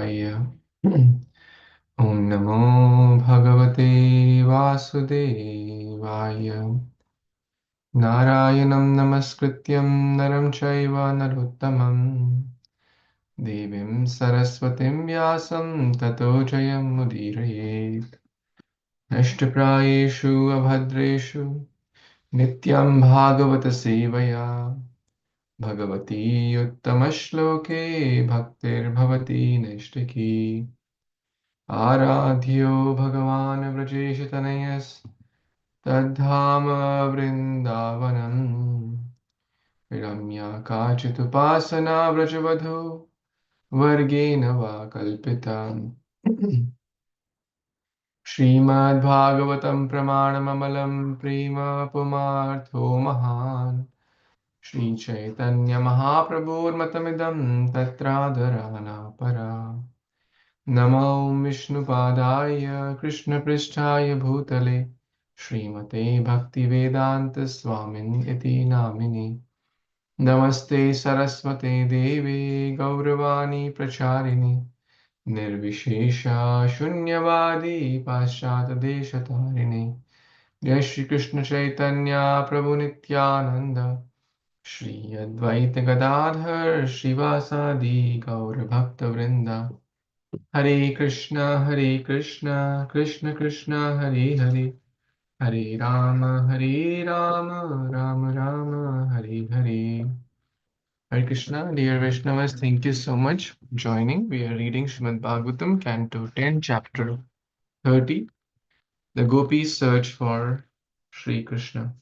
Devaya. Om Namo Bhagavate Vasudevaya. Narayanam Namaskrityam Naram Chaiva Narottamam. Devim Saraswatim Vyasam Tato Jayam Mudirayet. Nashtaprayeshu Abhadreshu Nityaṁ Bhāgavata-sevayā. Bhagavati Uttamashloke Bhaktir Bhavati Nishtaki. Aradhyo Bhagavan Vrajeshitanayas Tadhama Vrindavanam. Ramya Kachitupasana Vrajavadho Vargena Va Kalpitam. Śrīmad-Bhāgavatam Pramanamamalam Prema Pumartho Mahan. Śrī Caitanya Mahāprabhu Matamidam Tatradharana Para. Namo Vishnupadaya Krishna Pristhaya Bhutale Srimate Bhaktivedanta Swamin Iti Namini. Namaste Saraswate Devi Gauravani Pracharini Nirvishesha Shunyavadi Paschata Deshatarine. Jai Shri Krishna Chaitanya Prabhu Nityananda Shri Advaita Gadadhar Shivasadi Gaur Bhakta Vrinda. Hare Krishna Krishna Krishna Hare Hare. Hare Rama Rama Rama Hare Hare. Hare Krishna, dear Vaishnavas, thank you so much for joining. We are reading Śrīmad-Bhāgavatam Canto 10, Chapter 30, the Gopis' search for Sri Krishna.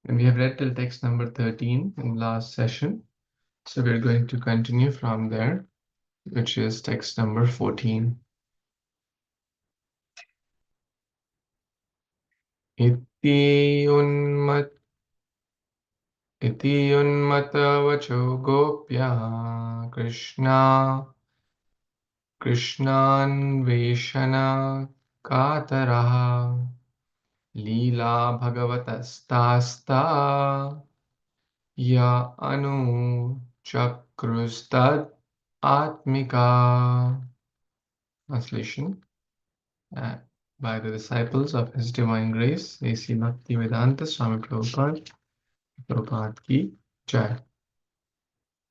And we have read till text number 13 in last session. So we're going to continue from there, which is text number 14. Iti unmata vacho gopya Krishnanveshana kataraha Leela bhagavatastāsta ya anu chakrustad atmika. Translation by the disciples of His Divine Grace, A.C. Bhaktivedanta Swami Prabhupada ki Jai.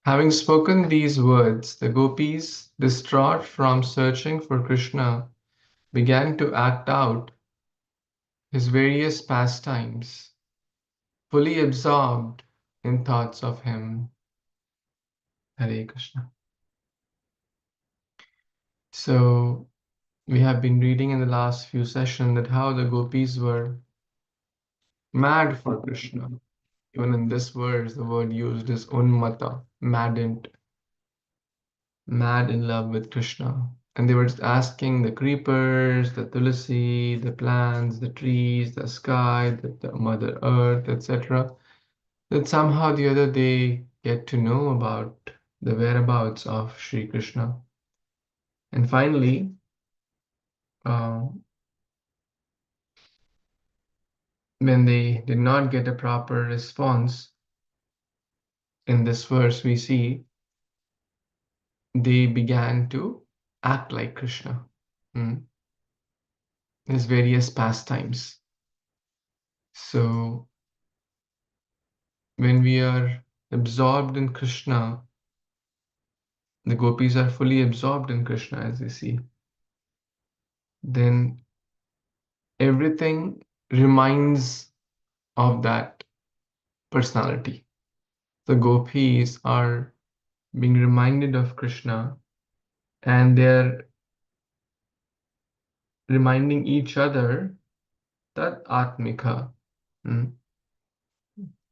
Having spoken these words, the gopis, distraught from searching for Krishna, began to act out his various pastimes, fully absorbed in thoughts of him. Hare Krishna. So we have been reading in the last few sessions that how the gopis were mad for Krishna. Even in this verse, the word used is unmata, maddened, mad in love with Krishna. And they were just asking the creepers, the tulasi, the plants, the trees, the sky, the Mother Earth, etc., that somehow the other they get to know about the whereabouts of Sri Krishna. And finally, when they did not get a proper response, in this verse we see they began to act like Krishna. His various pastimes. So when we are absorbed in Krishna, the gopis are fully absorbed in Krishna, as we see, then everything reminds of that personality. The gopis are being reminded of Krishna, and they're reminding each other that Atmika,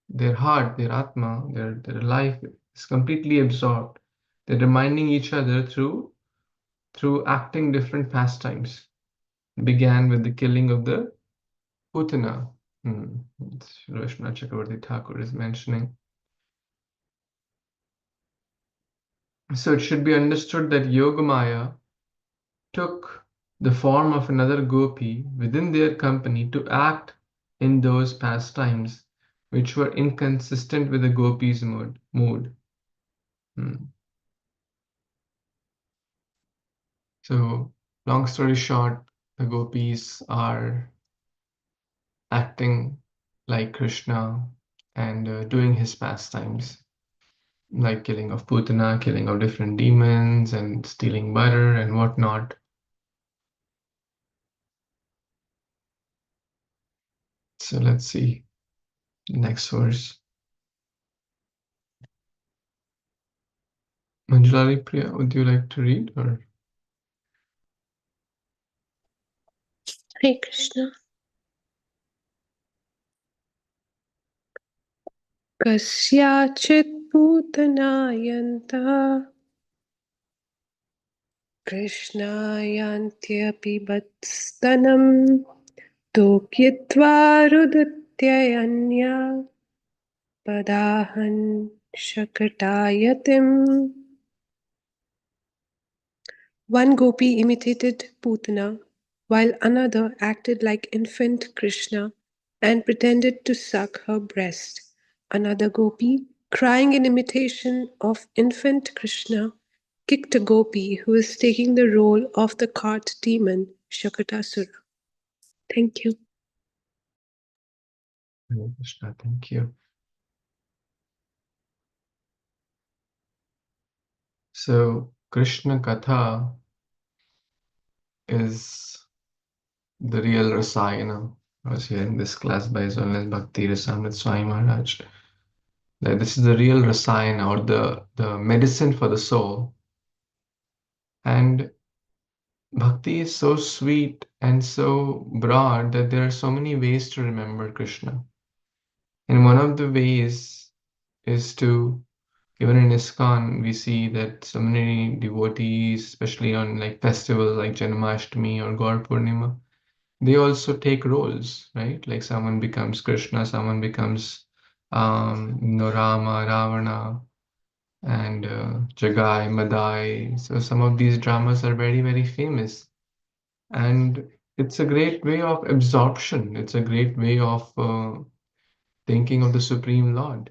their heart, their Atma, their life is completely absorbed. They're reminding each other through acting different pastimes. It began with the killing of the Putana. Rashna Chakravarti Thakur is mentioning. So it should be understood that Yogamaya took the form of another gopi within their company to act in those pastimes which were inconsistent with the gopis' mood. So, long story short, the gopis are acting like Krishna and doing his pastimes, like killing of Putana, killing of different demons, and stealing butter and whatnot. So let's see next verse. Manjulari Priya, would you like to read or? Hare Krishna. Kasyachit putanayanta Krishnayantya pibatstanam Tokyitva rudatyayanya Padahan shakatayatim. One gopi imitated Putana, while another acted like infant Krishna and pretended to suck her breast. Another gopi, crying in imitation of infant Krishna, kicked a gopi who was taking the role of the cart demon Shakatasura. Thank you. Hare Krishna, thank you. So, Krishna Katha is the real Rasayana. I was hearing this class by His Holiness Bhakti Rasamrit Swami Maharaj. That this is the real Rasayana or the medicine for the soul. And Bhakti is so sweet and so broad that there are so many ways to remember Krishna. And one of the ways is to, even in ISKCON, we see that so many devotees, especially on like festivals like Janmashtami or Gaur Purnima, they also take roles, right? Like someone becomes Krishna, someone becomes Rama, Ravana, and Jagai, Madai. So some of these dramas are very, very famous. And it's a great way of absorption. It's a great way of thinking of the Supreme Lord.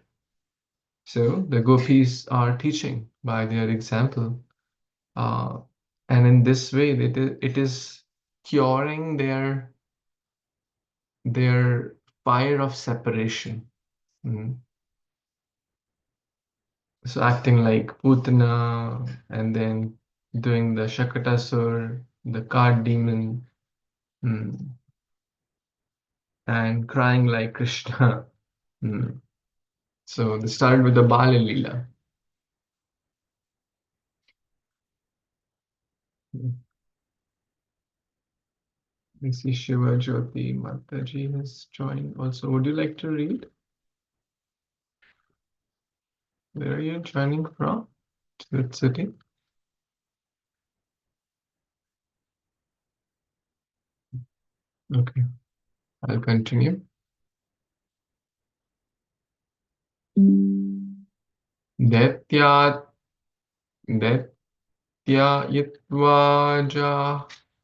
So the gopis are teaching by their example. Uh, and in this way, it is curing their fire of separation. Mm. So acting like Putana and then doing the Shakatasur, the card demon, mm, and crying like Krishna. Mm. So they started with the Bala Leela. Mm. I see Shiva Jyoti Mataji has joined also. Would you like to read? Where are you joining from? Which city? Okay, I'll continue. Datyat Datyayitva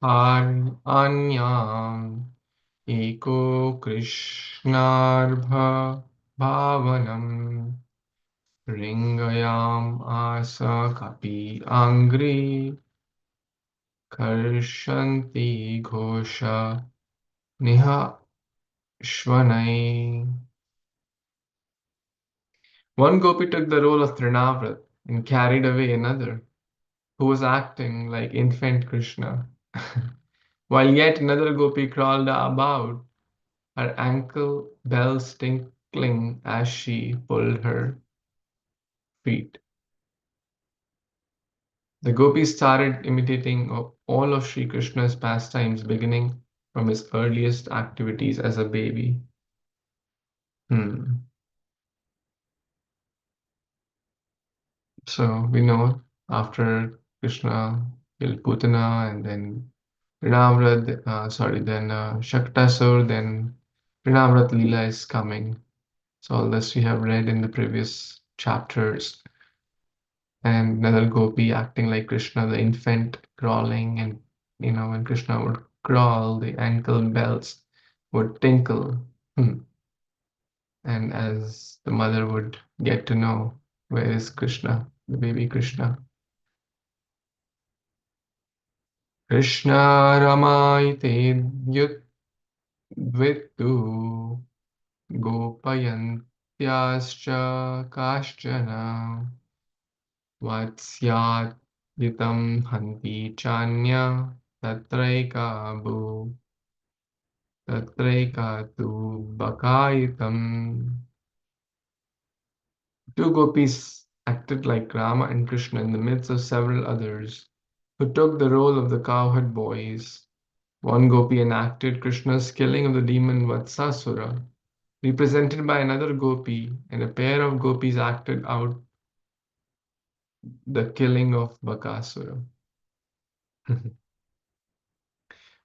Anyam Eko Krishnarbha Bhavanam Ringayam Asa Kapi Angri Karshanti Ghosha Niha Shvanai. One gopi took the role of Trinavrat and carried away another, who was acting like infant Krishna, while yet another gopi crawled about, her ankle bells tinkling as she pulled her feet. The gopis started imitating all of Sri Krishna's pastimes, beginning from his earliest activities as a baby. Hmm. So we know after Krishna killed Putana and then Rinavrat, then Shaktasur, then Rinavrat Leela is coming. So all this we have read in the previous chapters. And another gopi acting like Krishna, the infant crawling, and when Krishna would crawl, the ankle bells would tinkle. Hmm. And as the mother would get to know where is Krishna, the baby Krishna. Krishna Ramaite Yudvitu Gopayantyascha Kaschana Vatsyat Ditam Hanti Chanya Tatraika tu Bakayitam. Two gopis acted like Rama and Krishna in the midst of several others who took the role of the cowherd boys. One gopi enacted Krishna's killing of the demon Vatsasura, represented by another gopi, and a pair of gopis acted out the killing of Bakasura.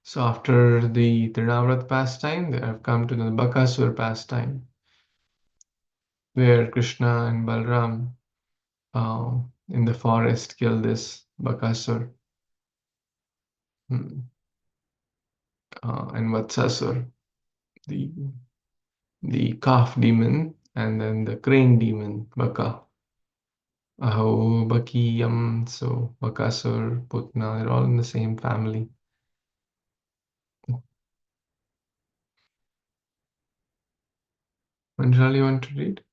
So after the Trinavrat pastime, they have come to the Bakasura pastime, where Krishna and Balram in the forest kill this Bakasur and Vatsasur, the calf demon, and then the crane demon, Baka. Aho, Bakiyam, so Bakasur, Putna, they're all in the same family. Manjali, you want to read?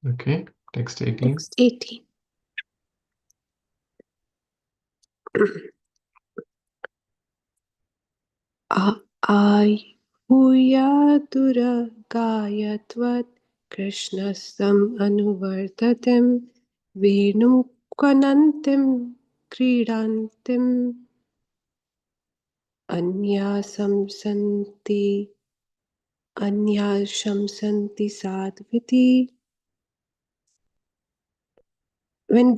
Okay, text 18. Text 18. Ahuyaduragayatvat Krishnastam anuvartatem Venum kvanantim kridantim Anyasam santi sadviti. When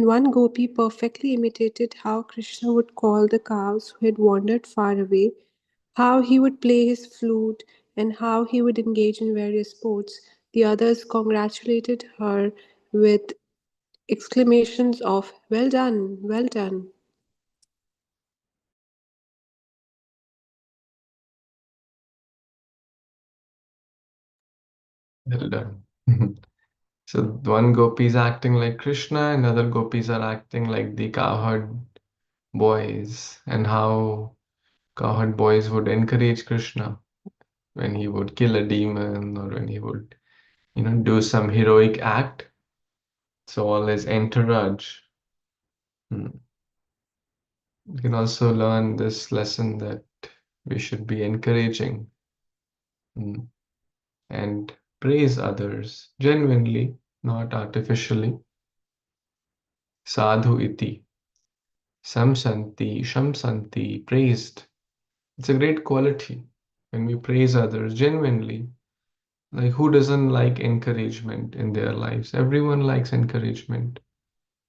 one gopi perfectly imitated how Krishna would call the cows who had wandered far away, how he would play his flute, and how he would engage in various sports, the others congratulated her with exclamations of "Well done, well done." Well done. So one gopi is acting like Krishna, and other gopis are acting like the cowherd boys, and how cowherd boys would encourage Krishna when he would kill a demon or when he would, do some heroic act. So all his entourage. You can also learn this lesson that we should be encouraging and praise others genuinely, not artificially. Sadhu iti, samsanti, shamsanti, praised. It's a great quality when we praise others genuinely. Like, who doesn't like encouragement in their lives? Everyone likes encouragement.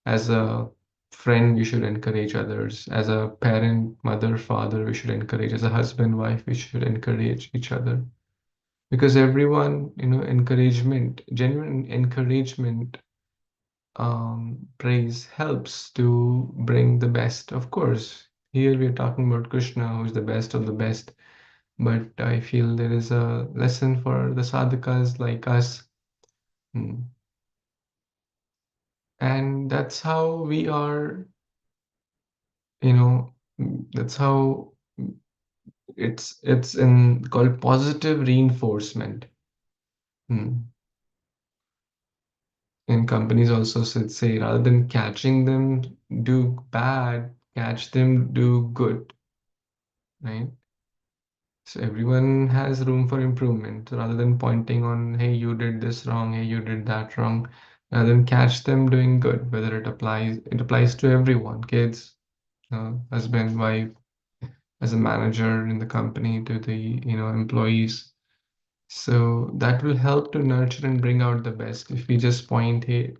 As a friend, we should encourage others. As a parent, mother, father, we should encourage. As a husband, wife, we should encourage each other. Because everyone, encouragement, genuine encouragement, praise helps to bring the best. Of course, here we are talking about Krishna, who is the best of the best. But I feel there is a lesson for the sadhakas like us. And that's how we are, that's how it's in called positive reinforcement. In companies also should say, rather than catching them do bad, catch them do good, right? So everyone has room for improvement. Rather than pointing on, hey, you did this wrong, hey, you did that wrong, rather than catch them doing good, whether it applies to everyone, kids, husband, wife, as a manager in the company, to the employees. So that will help to nurture and bring out the best. If we just point, hey,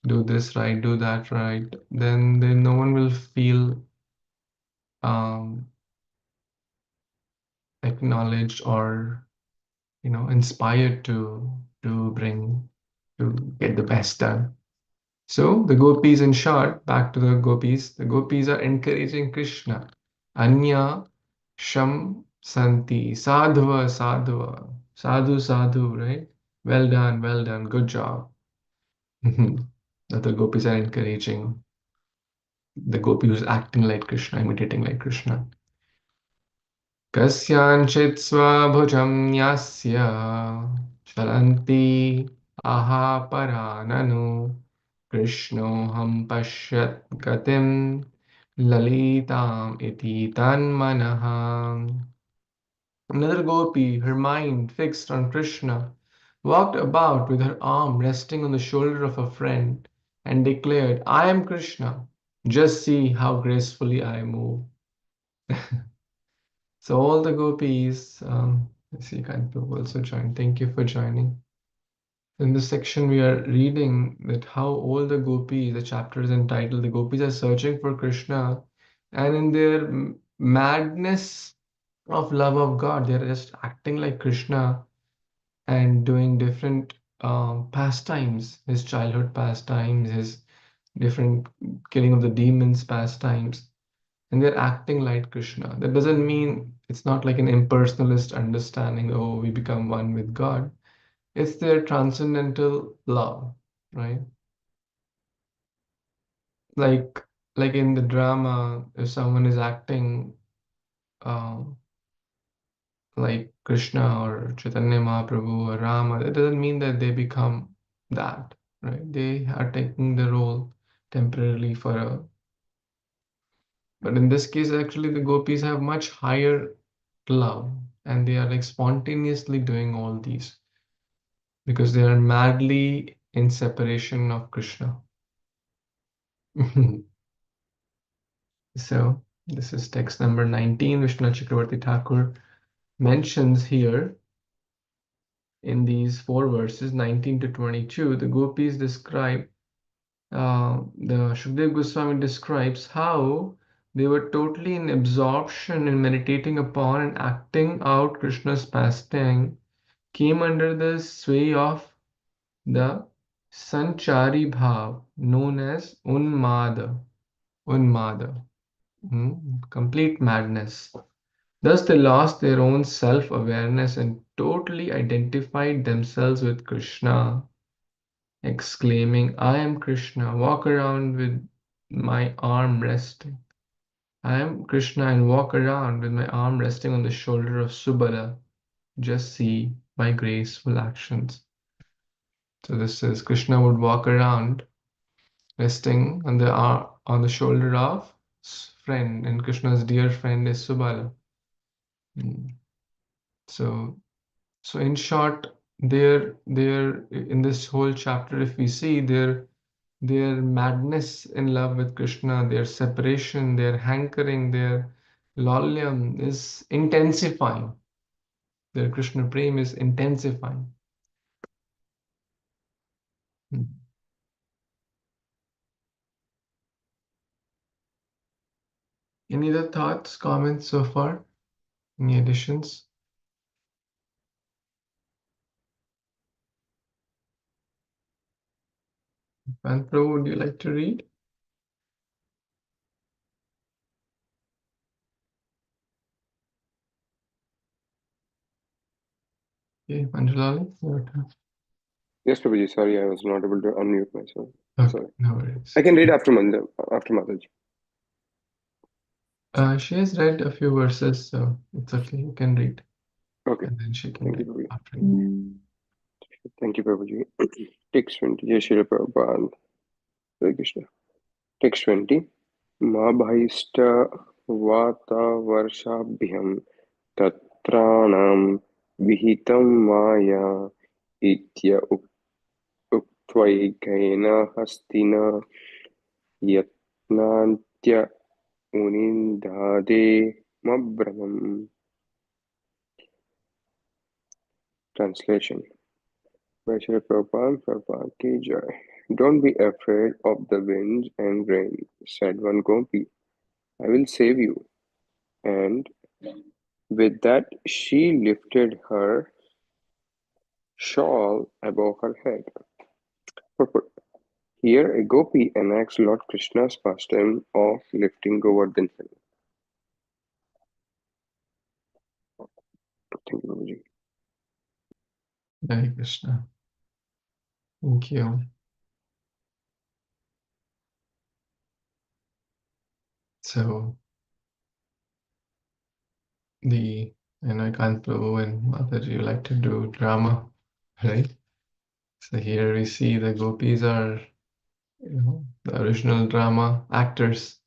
do this right, do that right, then no one will feel um, acknowledged or inspired to get the best done. So the gopis, in short, back to the gopis are encouraging Krishna. Anya Sham Santi, Sadhava, Sadhava, Sadhu, Sadhu, right? Well done, good job. That the gopis are encouraging the gopi who's acting like Krishna, imitating like Krishna. Kasyanchit svabhujam yasya chalanti aha parananu Krishnoham pashyat gatim lalitam iti tanmanaha. Another gopi, her mind fixed on Krishna, walked about with her arm resting on the shoulder of a friend and declared, I am Krishna. Just see how gracefully I move. So all the gopis, Śrī Caitanya also joined. Thank you for joining. In this section, we are reading that how all the gopis, the chapter is entitled, the gopis are searching for Krishna, and in their madness of love of God, they are just acting like Krishna and doing different pastimes, his childhood pastimes, his different killing of the demons pastimes, and they're acting like Krishna. That doesn't mean it's not like an impersonalist understanding, oh, we become one with God. It's their transcendental love, right? Like like in the drama, if someone is acting um, like Krishna or Chaitanya Mahaprabhu or Rama, that doesn't mean that they become that, right? They are taking the role temporarily for a. But in this case, actually, the gopis have much higher love, and they are like spontaneously doing all these because they are madly in separation of Krishna. So this is text number 19. Vishnu Chakravarti Thakur mentions here in these 4 verses, 19 to 22, the gopis describe, the Shukdev Goswami describes how they were totally in absorption in meditating upon and acting out Krishna's pastime, came under the sway of the Sanchari Bhav, known as Unmada. Unmada, complete madness. Thus, they lost their own self awareness and totally identified themselves with Krishna, exclaiming, I am Krishna, walk around with my arm resting. I am Krishna and walk around with my arm resting on the shoulder of Subala. Just see my graceful actions. So this is Krishna would walk around resting on the arm, on the shoulder of friend, and Krishna's dear friend is Subala. So So in short, their in this whole chapter, if we see their madness in love with Krishna, their separation, their hankering, their lolyam is intensifying. Their Krishna prem is intensifying. Hmm. Any other thoughts, comments so far? Any additions? Prabhu, would you like to read? Okay, Manjulali, your turn. Yes, Prabhuji. Sorry, I was not able to unmute myself. Okay, Sorry. no worries. I can read after Mataji. She has read a few verses, so it's okay. You can read. Okay. And then she can Thank you, read Prabhuji. after you. Thank you, Prabhuji. Text 20. Jai Shri Prabhupada. Hare Krishna. Text 20. Ma bhaista vata varshabhyam tatranam vihitam maya itya uktvaykaina hastina yatnantya unindhade mabramam. Translation. By Srila Prabhupada ki jai. Don't be afraid of the winds and rain, said one gopi. I will save you. And with that, she lifted her shawl above her head. Purport. Here, a gopi enacts Lord Krishna's pastime of lifting Govardhan hill. Thank you, Babaji. Hare Krishna. Thank you. So I know Prabhu and Mataji like to do drama, right? So here we see the gopis are, the original drama actors.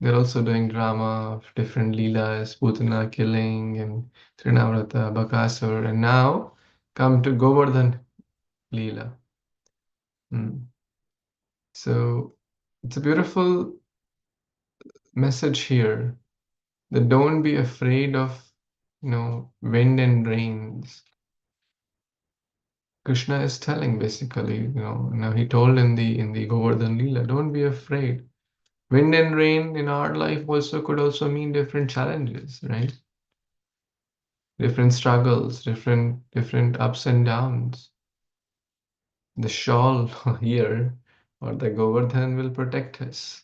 They're also doing drama of different leelas, Putana killing and Trinavrata, Bakasur, and now come to Govardhan Leela. So it's a beautiful message here that don't be afraid of, wind and rains. Krishna is telling basically, now he told in the Govardhan Leela, don't be afraid. Wind and rain in our life also could also mean different challenges, right? Different struggles, different ups and downs. The shawl here or the Govardhan will protect us.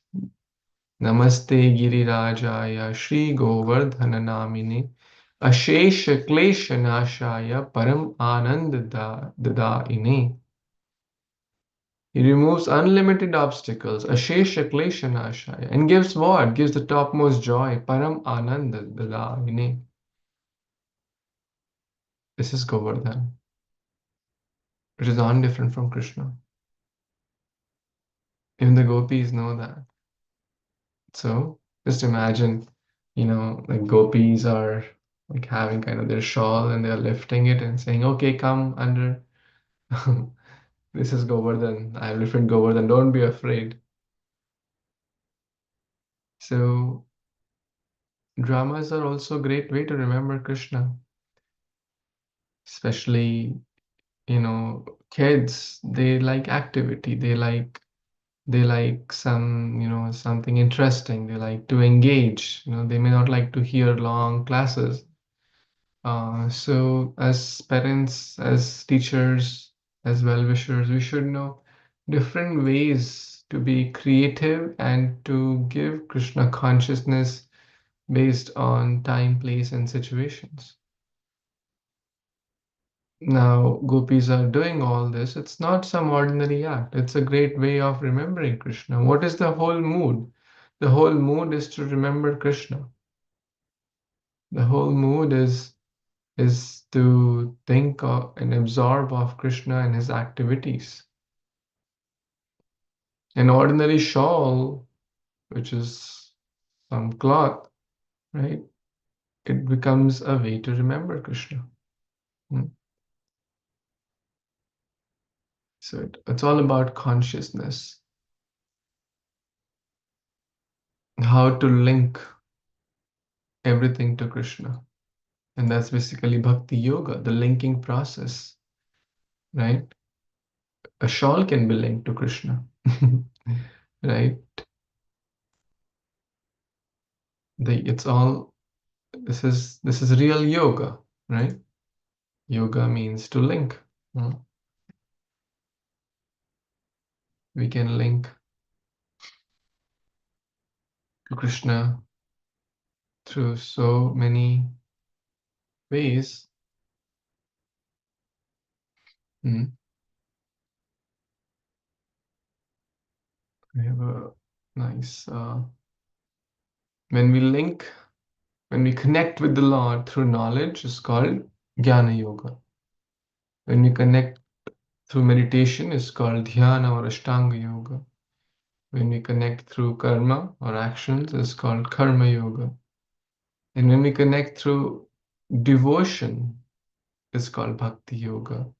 Namaste Girirajaya Shri Govardhana Namine Ashesha Klesha Nashaya Param Ananda Dadaine. He removes unlimited obstacles, Ashesha Klesha Nashaya, and gives what? Gives the topmost joy, Param Ananda Dadaine. This is Govardhan. It is not different from Krishna. Even the gopis know that. So just imagine, like gopis are like having kind of their shawl and they're lifting it and saying, okay, come under. This is Govardhan. I have lifted Govardhan. Don't be afraid. So dramas are also a great way to remember Krishna. Especially, kids, they like activity. They like something interesting. They like to engage. They may not like to hear long classes. So as parents, as teachers, as well-wishers, we should know different ways to be creative and to give Krishna consciousness based on time, place, and situations. Now, gopis are doing all this. It's not some ordinary act. It's a great way of remembering Krishna. What is the whole mood? The whole mood is to remember Krishna. The whole mood is to think of and absorb of Krishna and his activities. An ordinary shawl, which is some cloth, right? It becomes a way to remember Krishna. So it's all about consciousness. How to link everything to Krishna. And that's basically bhakti yoga, the linking process, right? A shawl can be linked to Krishna, right? It's all this is real yoga, right? Yoga means to link. We can link to Krishna through so many ways. We have a nice when we connect with the Lord through knowledge, is called Jnana Yoga. When we connect through meditation, is called Dhyana or Ashtanga Yoga. When we connect through karma or actions, is called Karma Yoga. And when we connect through devotion, is called Bhakti Yoga.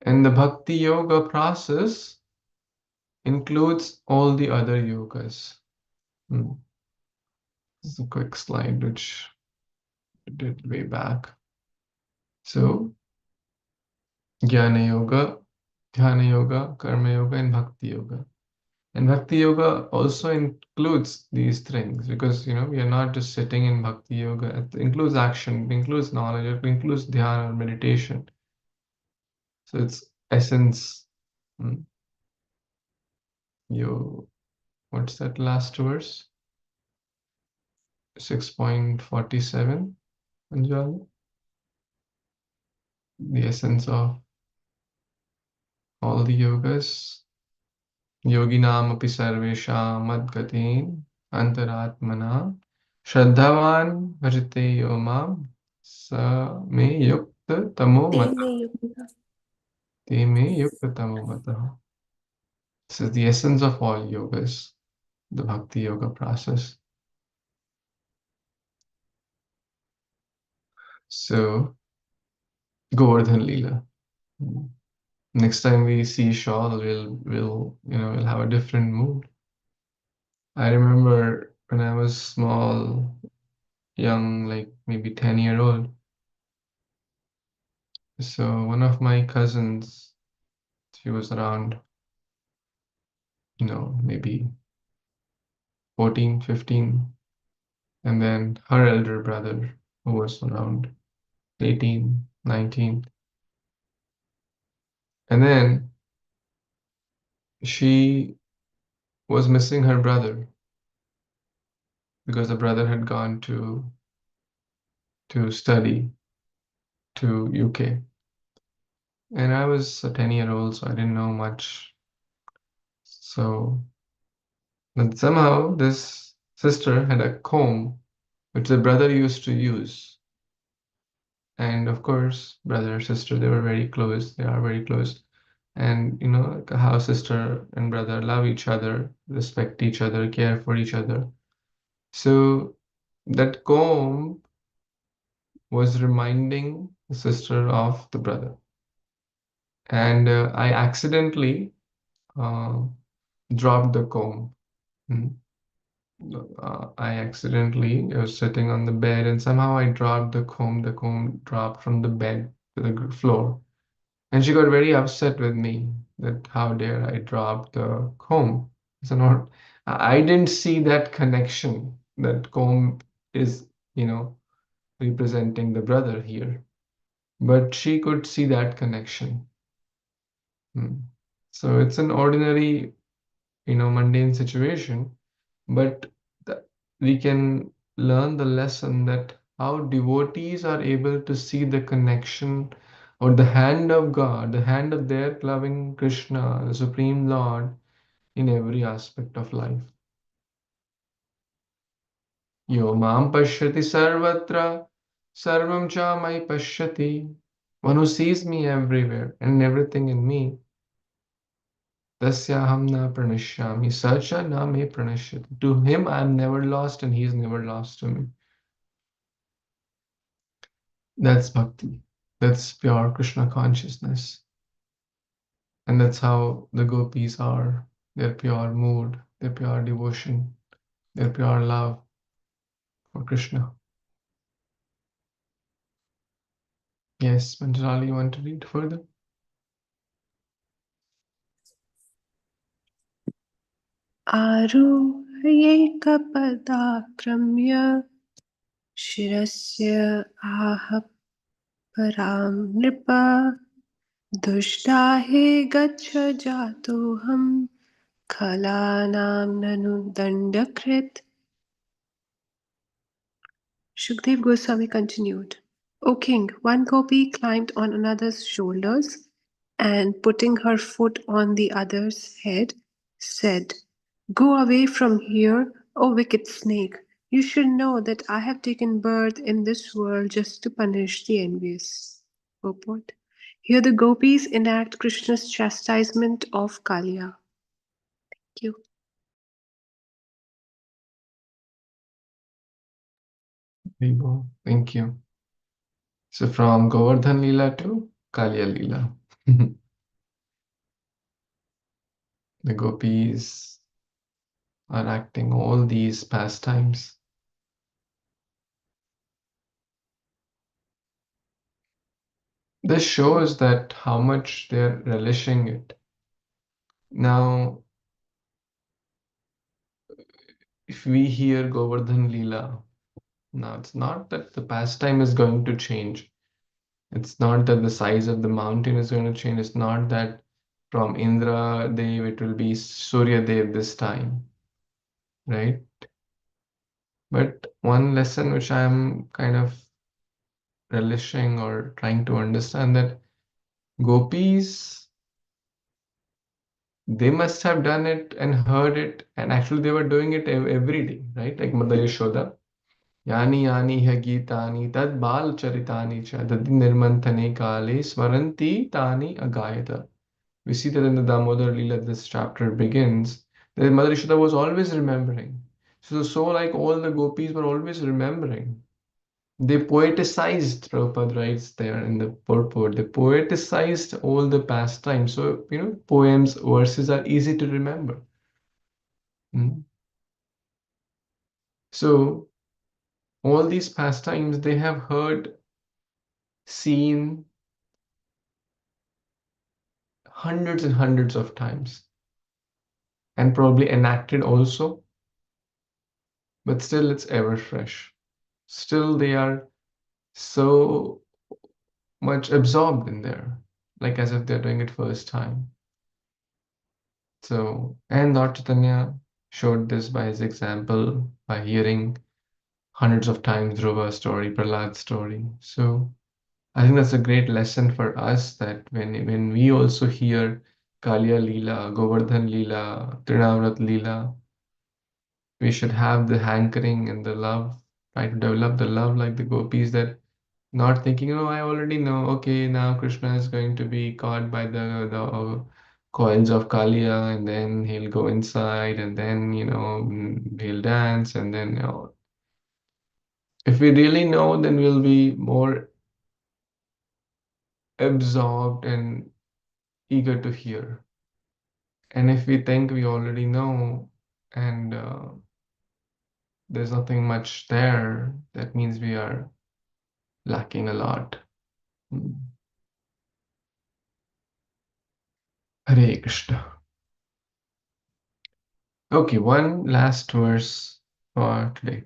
And the Bhakti Yoga process includes all the other yogas. This is a quick slide which I did way back. So, Jnana Yoga, Dhyana Yoga, Karma Yoga, and Bhakti Yoga. And Bhakti Yoga also includes these things because we are not just sitting in Bhakti Yoga. It includes action, it includes knowledge, it includes dhyana or meditation. So it's essence. What's that last verse? 6.47, Anjali? The essence of all the yogas. Yoginam api sarvesham madgatin antaratmana shraddhavan bhajate yomam sa me yukta tamo mata. Te me yukta tamo mata. This is the essence of all yogas, the bhakti yoga process. So, Govardhan Leela. Next time we see Shawl, we'll have a different mood. I remember when I was small, young, like maybe 10-year-old. So one of my cousins, she was around, maybe 14, 15. And then her elder brother, who was around 18, 19. And then she was missing her brother because the brother had gone to study to UK. And I was a 10-year-old, so I didn't know much. So, but somehow this sister had a comb which the brother used to use. And of course, brother, sister, they were very close. They are very close. And like how sister and brother love each other, respect each other, care for each other. So that comb was reminding the sister of the brother. And I accidentally dropped the comb. Hmm. I was sitting on the bed and somehow I dropped the comb. The comb dropped from the bed to the floor. And she got very upset with me that how dare I drop the comb. So I didn't see that connection. That comb is, representing the brother here. But she could see that connection. So it's an ordinary, mundane situation, but we can learn the lesson that how devotees are able to see the connection or the hand of God, the hand of their loving Krishna, the Supreme Lord, in every aspect of life. Yo mam pashyati sarvatra, sarvam cha mai pashyati. One who sees me everywhere and everything in me, tasyaham na pranashyami, sacha na me pranashyati. To him I am never lost and he is never lost to me. That's bhakti. That's pure Krishna consciousness. And that's how the gopis are. Their pure mood, their pure devotion, their pure love for Krishna. Yes, Manjali, you want to read further? आरुह्यैकपदाक्रम्य शिरस्य आह परां नृप दुष्टाहे गच्छ जातोऽहं खलानां ननु दण्डकृत्. Shukdev Goswami continued, O king, one gopi climbed on another's shoulders and putting her foot on the other's head, said, Go away from here, O wicked snake. You should know that I have taken birth in this world just to punish the envious. Purport. Here the gopis enact Krishna's chastisement of Kaliya. Thank you. Thank you. So from Govardhan Leela to Kaliya Leela. The gopis are acting all these pastimes. This shows that how much they're relishing it. Now, if we hear Govardhan Leela, now it's not that the pastime is going to change. It's not that the size of the mountain is going to change. It's not that from Indra Dev it will be Surya Dev this time, right? But one lesson which I'm kind of relishing or trying to understand, that gopis they must have done it and heard it, and actually they were doing it every day, right? Like Mother Yashoda. Yani yani ha gitani tad bal charitani cha dadi nirmanthane kale smaranti tani agayata. We see that in the Damodar Leela, this chapter begins, that Mother Yashoda was always remembering. So like all the gopis were always remembering. They poeticized, Prabhupada writes there in the purport, they poeticized all the pastimes. So, poems, verses are easy to remember. So, all these pastimes they have heard, seen hundreds and hundreds of times, and probably enacted also, but still it's ever fresh. Still, they are so much absorbed in there, like as if they're doing it first time. So, and Lord Chaitanya showed this by his example, by hearing hundreds of times Dhruva's story, Prahlad's story. So, I think that's a great lesson for us, that when we also hear Kaliya Leela, Govardhan Leela, Trinavrat Leela, we should have the hankering and the love, try to develop the love like the gopis, that not thinking, oh, I already know, okay, now Krishna is going to be caught by the coils of Kaliya, and then he'll go inside, and then, he'll dance, and then, if we really know, then we'll be more absorbed and eager to hear. And if we think we already know, and there's nothing much there, that means we are lacking a lot. Hare Krishna. Okay, one last verse for today.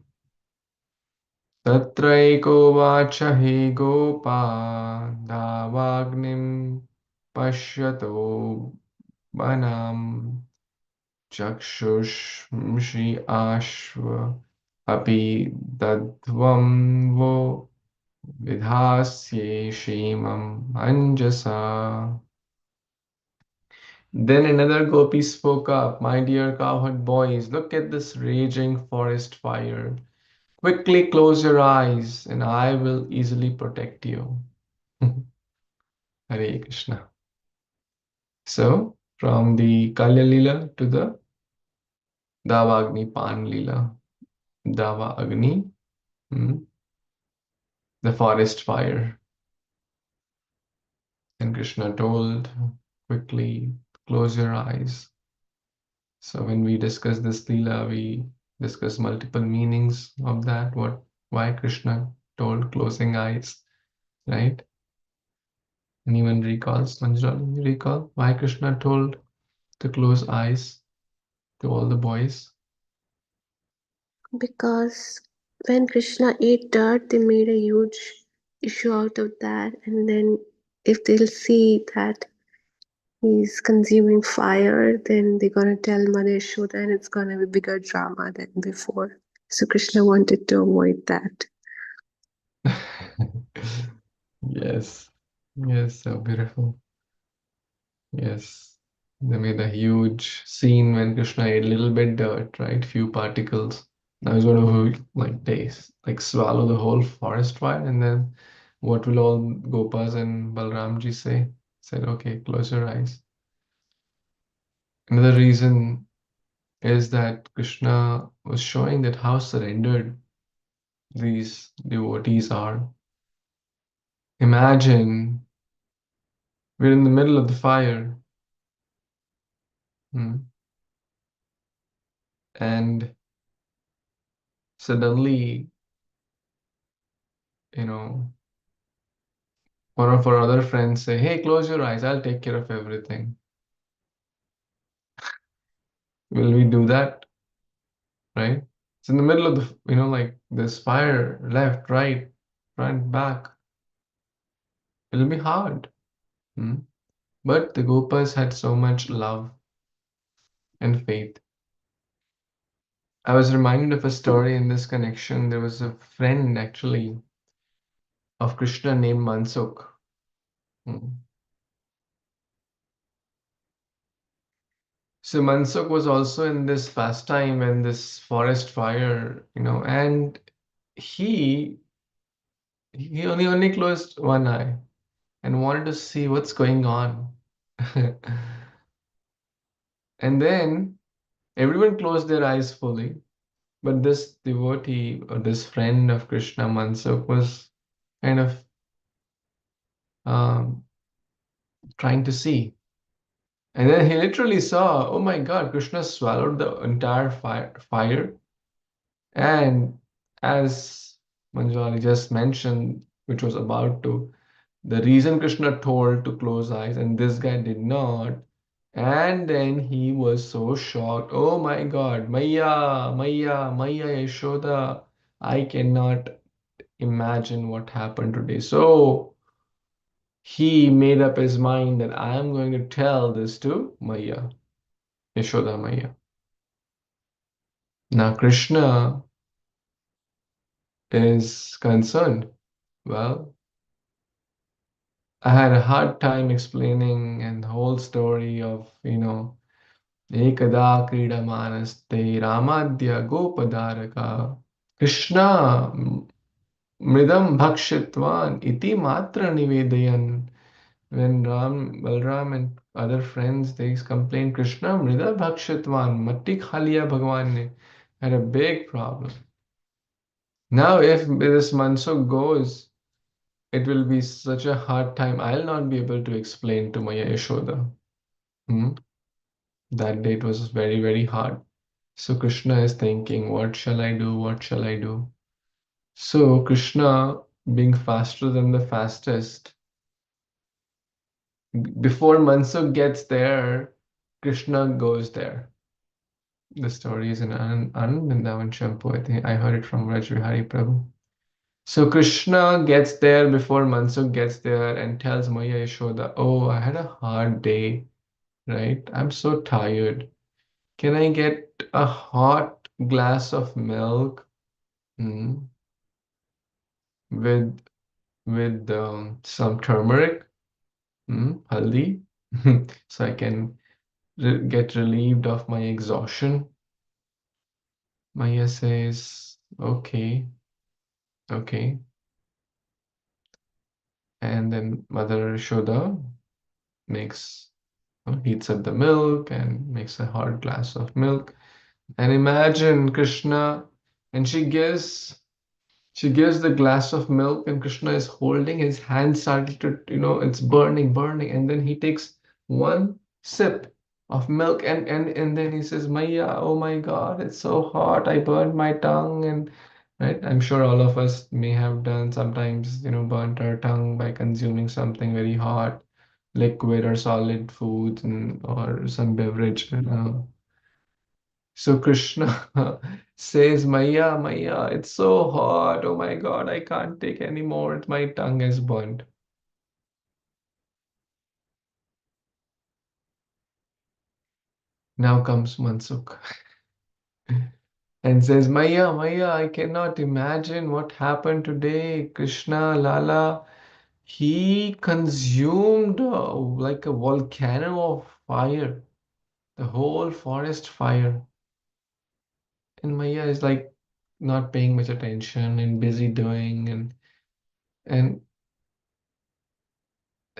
Tatraiko vacha he gopa davagnim pashyato banam chakshush Śrī ashva api dadvam vo vidhasye shimam anjasa. Then another gopi spoke up, my dear cowherd boys, look at this raging forest fire. Quickly close your eyes and I will easily protect you. Hare Krishna. So, from the Kalya Lila to the Dava Agni Pan Lila. Dava Agni, the forest fire. And Krishna told, quickly close your eyes. So when we discuss this Lila, we discuss multiple meanings of that, why Krishna told closing eyes, right? Anyone recalls? Manjari, you recall why Krishna told to close eyes to all the boys? Because when Krishna ate dirt, they made a huge issue out of that. And then if they'll see that he's consuming fire, then they're gonna tell Mother Yashoda, and it's gonna be bigger drama than before. So Krishna wanted to avoid that. Yes, yes, so beautiful. Yes, they made a huge scene when Krishna ate a little bit dirt, right? Few particles. Now he's going to like taste, like swallow the whole forest fire, and then what will all Gopas and Balramji say? Said, okay, close your eyes. Another reason is that Krishna was showing that how surrendered these devotees are. Imagine we're in the middle of the fire, and suddenly, one of our other friends say, hey, close your eyes, I'll take care of everything. Will we do that? Right? It's in the middle of the, like this fire, left, right, front, back. It'll be hard. But the Gopas had so much love and faith. I was reminded of a story in this connection. There was a friend actually of Krishna named Mansukh. So Mansukh was also in this pastime and this forest fire, and he only closed one eye and wanted to see what's going on. And then everyone closed their eyes fully, but this devotee or this friend of Krishna, Mansukh, was kind of um, trying to see. And then he literally saw, oh my God, Krishna swallowed the entire fire. And as Manjari just mentioned, which was about to, the reason Krishna told to close eyes and this guy did not, and then he was so shocked. Oh my God, Maya, Maya, Maya Yashoda. I cannot imagine what happened today. So he made up his mind that I am going to tell this to Maya, Yashoda Maya. Now Krishna is concerned. Well, I had a hard time explaining and the whole story of, Ekada Kridamanaste Ramadya Gopadaraka Krishna Mridam Bhakshitvan Iti Matra Nivedayan. When Balram and other friends, they complained, Krishna Mrida Bhakshitvan Matti Khaliya Bhagwan ne had a big problem. Now, if this Mansukh goes, it will be such a hard time. I'll not be able to explain to Maya Yashoda. That day it was very, very hard. So Krishna is thinking, what shall I do? What shall I do? So Krishna, being faster than the fastest, before Mansukh gets there, Krishna goes there. The story is in Vrindavan Champu. I think I heard it from Rajvihari Prabhu. So Krishna gets there before Mansukh gets there and tells Maya Yashoda, oh, I had a hard day, right? I'm so tired. Can I get a hot glass of milk with some turmeric, haldi, so I can get relieved of my exhaustion? Maya says, okay, okay. And then Mother Yashoda heats up the milk and makes a hot glass of milk. And imagine Krishna, and she gives the glass of milk, and Krishna is holding his hand, started to, it's burning, burning. And then he takes one sip of milk, and then he says, Maya, oh my God, it's so hot. I burned my tongue. And right, I'm sure all of us may have done sometimes, burnt our tongue by consuming something very hot, liquid or solid food, or some beverage. So Krishna says, Maya, Maya, it's so hot. Oh my God, I can't take anymore. My tongue is burnt. Now comes Mansukh and says, Maya, Maya, I cannot imagine what happened today. Krishna, Lala, he consumed like a volcano of fire, the whole forest fire. And Maya is like not paying much attention and busy doing and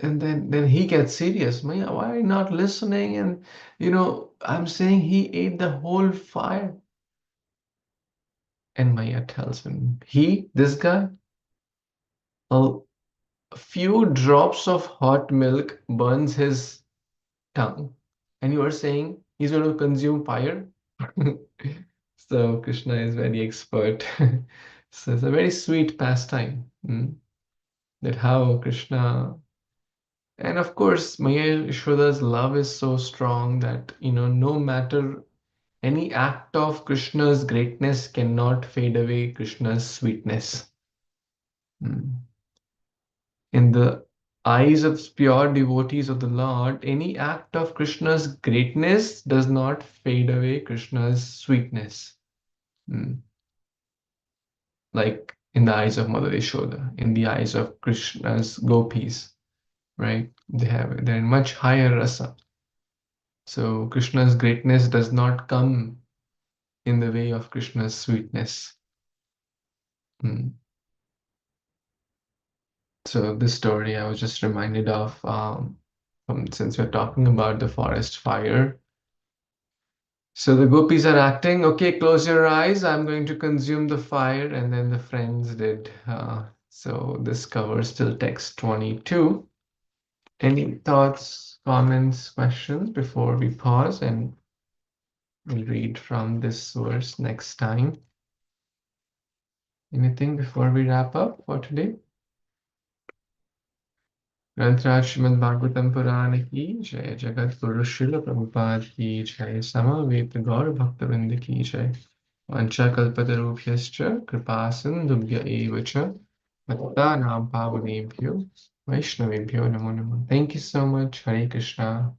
and then he gets serious. Maya, why are you not listening? And I'm saying he ate the whole fire. And Maya tells him, this guy, a few drops of hot milk burns his tongue. And you are saying he's going to consume fire? So Krishna is very expert. So it's a very sweet pastime. That how Krishna, and of course, Maya Yashoda's love is so strong that, no matter any act of Krishna's greatness cannot fade away Krishna's sweetness. In the eyes of pure devotees of the Lord, any act of Krishna's greatness does not fade away Krishna's sweetness. Like in the eyes of Mother Yashoda, in the eyes of Krishna's gopis, right? They're in much higher rasa. So Krishna's greatness does not come in the way of Krishna's sweetness. So this story I was just reminded of since we're talking about the forest fire. So the gopis are acting, okay, close your eyes, I'm going to consume the fire, and then the friends did. So this covers till text 22. Any thoughts, comments, questions before we pause and we'll read from this verse next time? Anything before we wrap up for today? ग्रंथराज श्रीमद्-भागवतम पुराण की जय, जगत गुरु श्रील प्रभुपाद की जय, समवेत गौर भक्तवृंद की जय, वंशाकल्पतरुभ्यश्च कृपा सिन्धुभ्य एव च पतितानां पावनेभ्यो वैष्णवेभ्यो नमो नमः. Thank you so much. Hare Krishna.